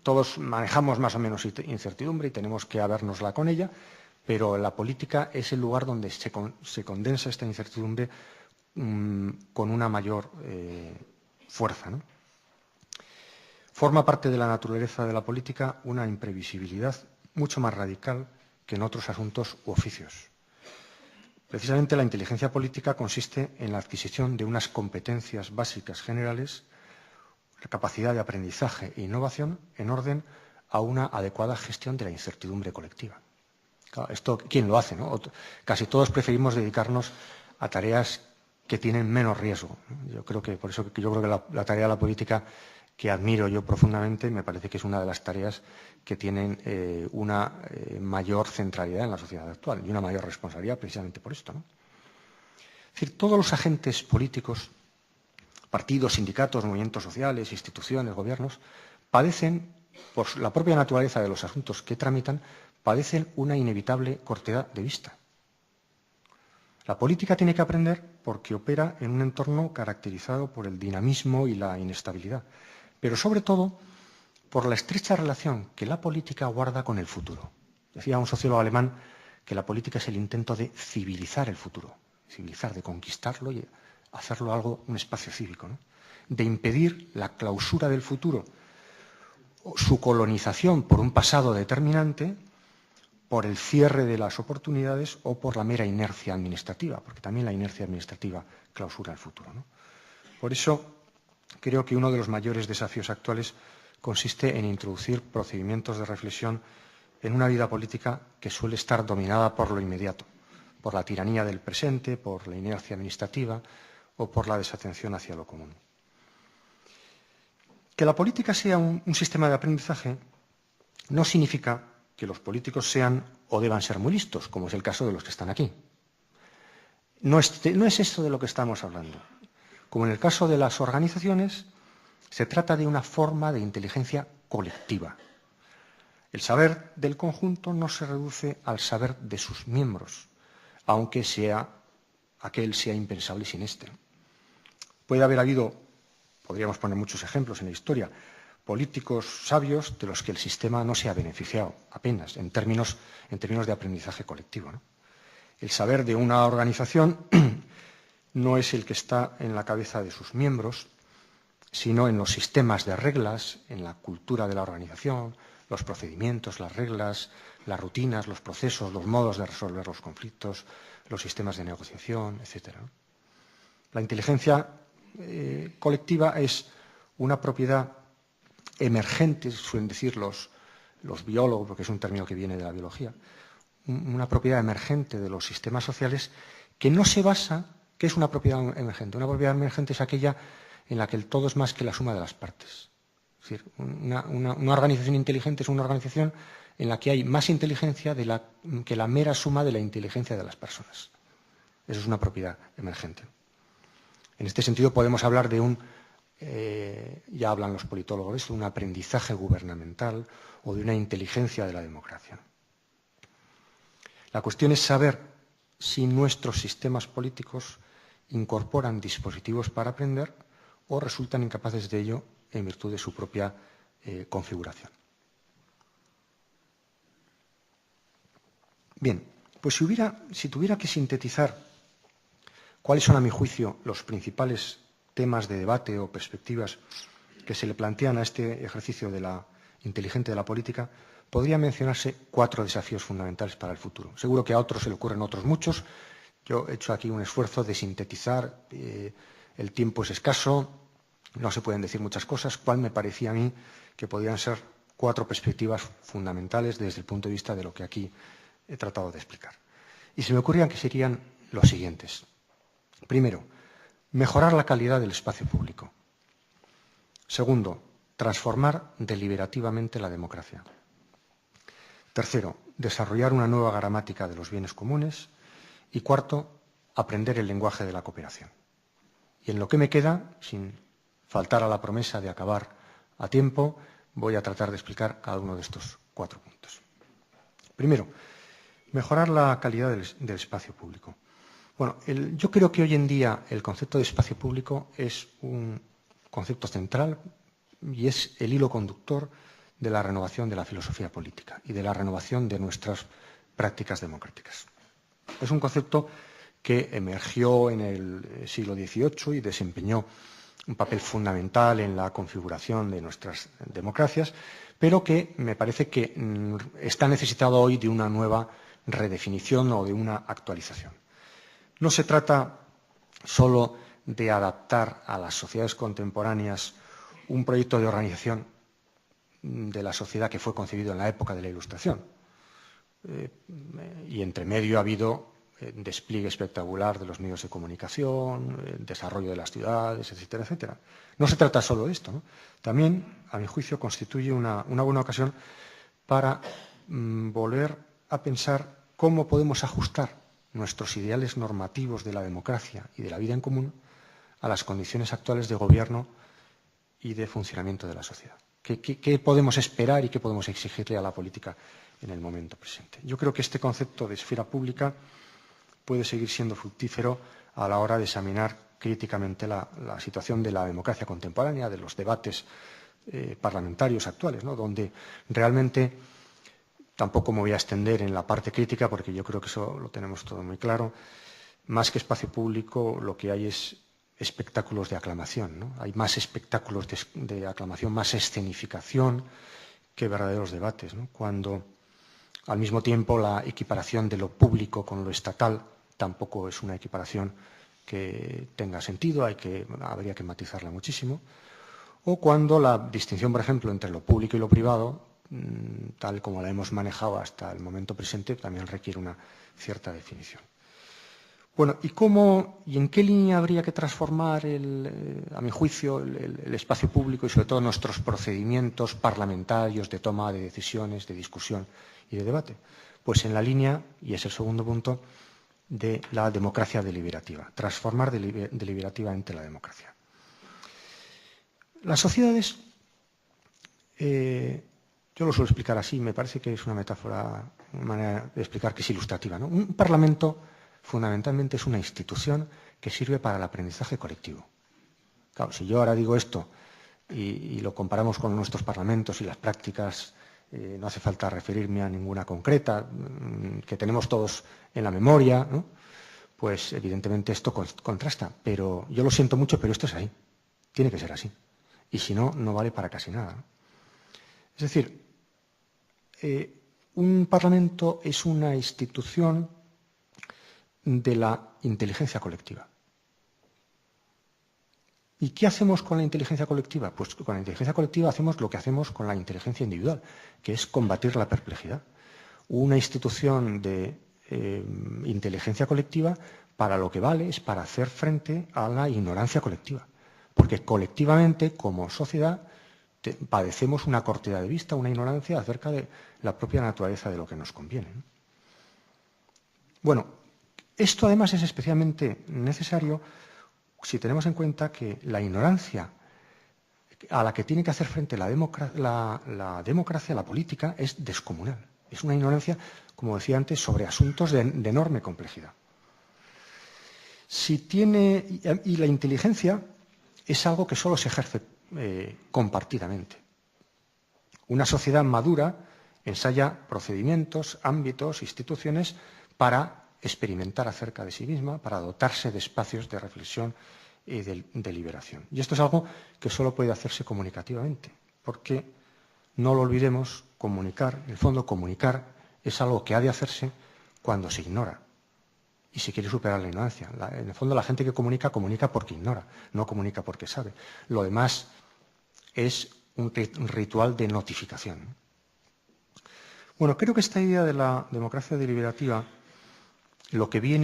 todos manejamos más o menos incertidumbre y tenemos que habérnosla con ella, pero la política es el lugar donde se condensa esta incertidumbre con una mayor fuerza, ¿no? Forma parte de la naturaleza de la política una imprevisibilidad mucho más radical que en otros asuntos u oficios. Precisamente la inteligencia política consiste en la adquisición de unas competencias básicas generales, la capacidad de aprendizaje e innovación en orden a una adecuada gestión de la incertidumbre colectiva. Claro, esto, ¿quién lo hace, no? Casi todos preferimos dedicarnos a tareas que tienen menos riesgo. Yo creo que, por eso yo creo que la tarea de la política, que admiro yo profundamente, me parece que es una de las tareas que tienen una mayor centralidad en la sociedad actual y una mayor responsabilidad precisamente por esto, ¿no? Es decir, todos los agentes políticos, partidos, sindicatos, movimientos sociales, instituciones, gobiernos, padecen, por la propia naturaleza de los asuntos que tramitan, padecen una inevitable cortedad de vista. La política tiene que aprender porque opera en un entorno caracterizado por el dinamismo y la inestabilidad, pero sobre todo por la estrecha relación que la política guarda con el futuro. Decía un sociólogo alemán que la política es el intento de civilizar el futuro, civilizar, de conquistarlo y hacerlo algo, un espacio cívico, ¿no? De impedir la clausura del futuro, su colonización por un pasado determinante, por el cierre de las oportunidades o por la mera inercia administrativa, porque también la inercia administrativa clausura el futuro, ¿no? Por eso creo que uno de los mayores desafíos actuales consiste en introducir procedimientos de reflexión en una vida política que suele estar dominada por lo inmediato, por la tiranía del presente, por la inercia administrativa o por la desatención hacia lo común. Que la política sea un sistema de aprendizaje no significa que los políticos sean o deban ser muy listos, como es el caso de los que están aquí. No es esto de lo que estamos hablando. Como en el caso de las organizaciones, se trata de una forma de inteligencia colectiva. El saber del conjunto no se reduce al saber de sus miembros, aunque aquel sea impensable sin este. Puede haber habido, podríamos poner muchos ejemplos en la historia, políticos sabios de los que el sistema no se ha beneficiado apenas en términos de aprendizaje colectivo, ¿no? El saber de una organización no es el que está en la cabeza de sus miembros, sino en los sistemas de reglas, en la cultura de la organización, los procedimientos, las reglas, las rutinas, los procesos, los modos de resolver los conflictos, los sistemas de negociación, etc. La inteligencia colectiva es una propiedad emergente, suelen decir los biólogos, porque es un término que viene de la biología, una propiedad emergente de los sistemas sociales que no se basa. ¿Qué es una propiedad emergente? Una propiedad emergente es aquella en la que el todo es más que la suma de las partes. Es decir, una organización inteligente es una organización en la que hay más inteligencia que la mera suma de la inteligencia de las personas. Eso es una propiedad emergente. En este sentido podemos hablar de ya hablan los politólogos de esto, un aprendizaje gubernamental o de una inteligencia de la democracia. La cuestión es saber si nuestros sistemas políticos incorporan dispositivos para aprender o resultan incapaces de ello en virtud de su propia configuración. Bien, pues si tuviera que sintetizar cuáles son, a mi juicio, los principales temas de debate o perspectivas que se le plantean a este ejercicio inteligente de la política, podría mencionarse 4 desafíos fundamentales para el futuro. Seguro que a otros se le ocurren otros muchos. Yo he hecho aquí un esfuerzo de sintetizar, el tiempo es escaso, no se pueden decir muchas cosas. ¿Cuál me parecía a mí que podrían ser 4 perspectivas fundamentales desde el punto de vista de lo que aquí he tratado de explicar? Y se me ocurrían que serían los siguientes. Primero, mejorar la calidad del espacio público. Segundo, transformar deliberativamente la democracia. Tercero, desarrollar una nueva gramática de los bienes comunes. Y cuarto, aprender el lenguaje de la cooperación. Y en lo que me queda, sin faltar a la promesa de acabar a tiempo, voy a tratar de explicar cada uno de estos 4 puntos. Primero, mejorar la calidad del espacio público. Bueno, yo creo que hoy en día el concepto de espacio público es un concepto central y es el hilo conductor de la renovación de la filosofía política y de la renovación de nuestras prácticas democráticas. Es un concepto que emergió en el siglo XVIII y desempeñó un papel fundamental en la configuración de nuestras democracias, pero que me parece que está necesitado hoy de una nueva redefinición o de una actualización. No se trata solo de adaptar a las sociedades contemporáneas un proyecto de organización de la sociedad que fue concebido en la época de la Ilustración. Y entre medio ha habido despliegue espectacular de los medios de comunicación, desarrollo de las ciudades, etcétera, etcétera. No se trata solo de esto, ¿no? También, a mi juicio, constituye una buena ocasión para volver a pensar cómo podemos ajustar nuestros ideales normativos de la democracia y de la vida en común a las condiciones actuales de gobierno y de funcionamiento de la sociedad. ¿Qué podemos esperar y qué podemos exigirle a la política en el momento presente? Yo creo que este concepto de esfera pública puede seguir siendo fructífero a la hora de examinar críticamente la situación de la democracia contemporánea, de los debates parlamentarios actuales, ¿no? Donde realmente, tampoco me voy a extender en la parte crítica porque yo creo que eso lo tenemos todo muy claro, más que espacio público lo que hay es espectáculos de aclamación, ¿no? Hay más espectáculos de aclamación, más escenificación que verdaderos debates, ¿no? Cuando al mismo tiempo la equiparación de lo público con lo estatal tampoco es una equiparación que tenga sentido, habría que matizarla muchísimo. O cuando la distinción, por ejemplo, entre lo público y lo privado, tal como la hemos manejado hasta el momento presente, también requiere una cierta definición. Bueno, ¿y en qué línea habría que transformar, a mi juicio, el espacio público y sobre todo nuestros procedimientos parlamentarios de toma de decisiones, de discusión y de debate? Pues en la línea, y es el segundo punto, de la democracia deliberativa, transformar deliberativamente la democracia. Las sociedades, yo lo suelo explicar así, me parece que es una metáfora, una manera de explicar que es ilustrativa, ¿no? Un parlamento fundamentalmente es una institución que sirve para el aprendizaje colectivo. Claro, si yo ahora digo esto y lo comparamos con nuestros parlamentos y las prácticas, no hace falta referirme a ninguna concreta, que tenemos todos en la memoria, ¿no? Pues evidentemente esto contrasta, pero yo lo siento mucho, pero esto es ahí, tiene que ser así. Y si no, no vale para casi nada, ¿no? Es decir, un parlamento es una institución de la inteligencia colectiva. ¿Y qué hacemos con la inteligencia colectiva? Pues con la inteligencia colectiva hacemos lo que hacemos con la inteligencia individual, que es combatir la perplejidad. Una institución de inteligencia colectiva para lo que vale es para hacer frente a la ignorancia colectiva. Porque colectivamente, como sociedad, padecemos una cortedad de vista, una ignorancia acerca de la propia naturaleza de lo que nos conviene. Bueno, esto además es especialmente necesario si tenemos en cuenta que la ignorancia a la que tiene que hacer frente la democracia, la política, es descomunal. Es una ignorancia, como decía antes, sobre asuntos de enorme complejidad. Y la inteligencia es algo que solo se ejerce compartidamente. Una sociedad madura ensaya procedimientos, ámbitos, instituciones para experimentar acerca de sí misma, para dotarse de espacios de reflexión y de deliberación. Y esto es algo que solo puede hacerse comunicativamente, porque, no lo olvidemos, comunicar, en el fondo comunicar, es algo que ha de hacerse cuando se ignora y se quiere superar la ignorancia. En el fondo la gente que comunica, comunica porque ignora, no comunica porque sabe. Lo demás es un ritual de notificación. Bueno, creo que esta idea de la democracia deliberativa lo que viene